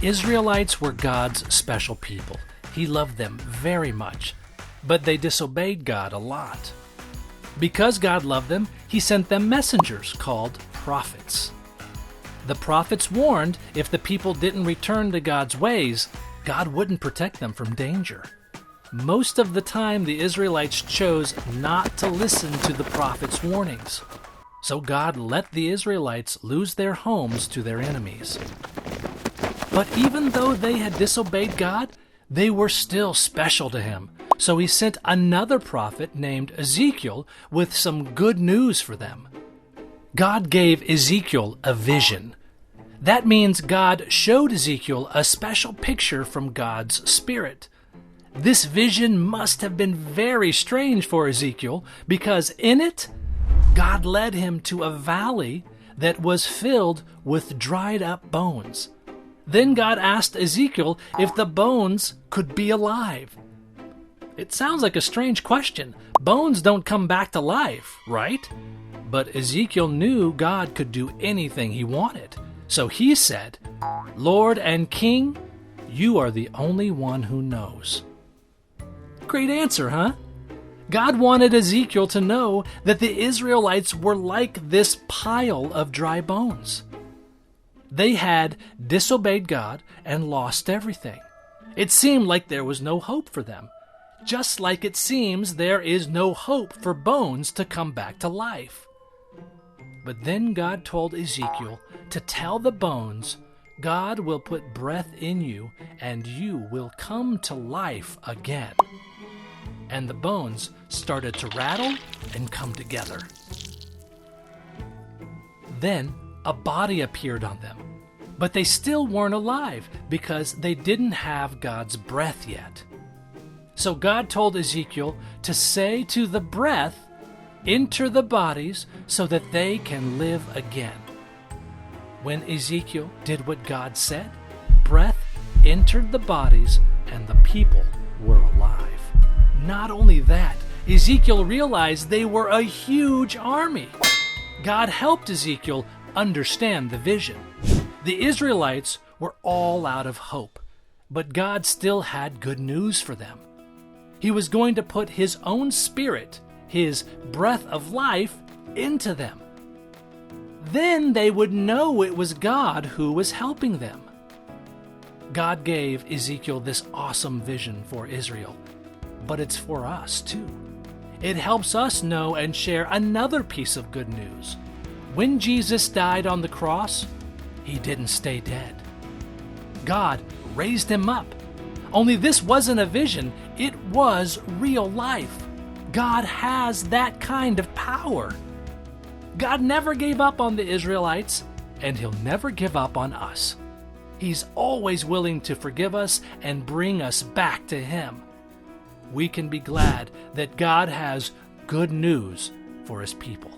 Israelites were God's special people. He loved them very much, but they disobeyed God a lot. Because God loved them, He sent them messengers called prophets. The prophets warned if the people didn't return to God's ways, God wouldn't protect them from danger. Most of the time, the Israelites chose not to listen to the prophets' warnings. So God let the Israelites lose their homes to their enemies. But even though they had disobeyed God, they were still special to Him. So He sent another prophet named Ezekiel with some good news for them. God gave Ezekiel a vision. That means God showed Ezekiel a special picture from God's Spirit. This vision must have been very strange for Ezekiel because in it, God led him to a valley that was filled with dried up bones. Then God asked Ezekiel if the bones could be alive. It sounds like a strange question. Bones don't come back to life, right? But Ezekiel knew God could do anything He wanted. So he said, "Lord and King, you are the only one who knows." Great answer, huh? God wanted Ezekiel to know that the Israelites were like this pile of dry bones. They had disobeyed God and lost everything. It seemed like there was no hope for them, just like it seems there is no hope for bones to come back to life. But then God told Ezekiel to tell the bones, God will put breath in you and you will come to life again. And the bones started to rattle and come together. Then a body appeared on them, but they still weren't alive because they didn't have God's breath yet. So God told Ezekiel to say to the breath, "Enter the bodies so that they can live again." When Ezekiel did what God said, breath entered the bodies and the people were alive. Not only that, Ezekiel realized they were a huge army. God helped Ezekiel understand the vision. The Israelites were all out of hope, but God still had good news for them. He was going to put His own Spirit, His breath of life, into them. Then they would know it was God who was helping them. God gave Ezekiel this awesome vision for Israel, but it's for us too. It helps us know and share another piece of good news. When Jesus died on the cross, He didn't stay dead. God raised Him up. Only this wasn't a vision, it was real life. God has that kind of power. God never gave up on the Israelites, and He'll never give up on us. He's always willing to forgive us and bring us back to Him. We can be glad that God has good news for His people.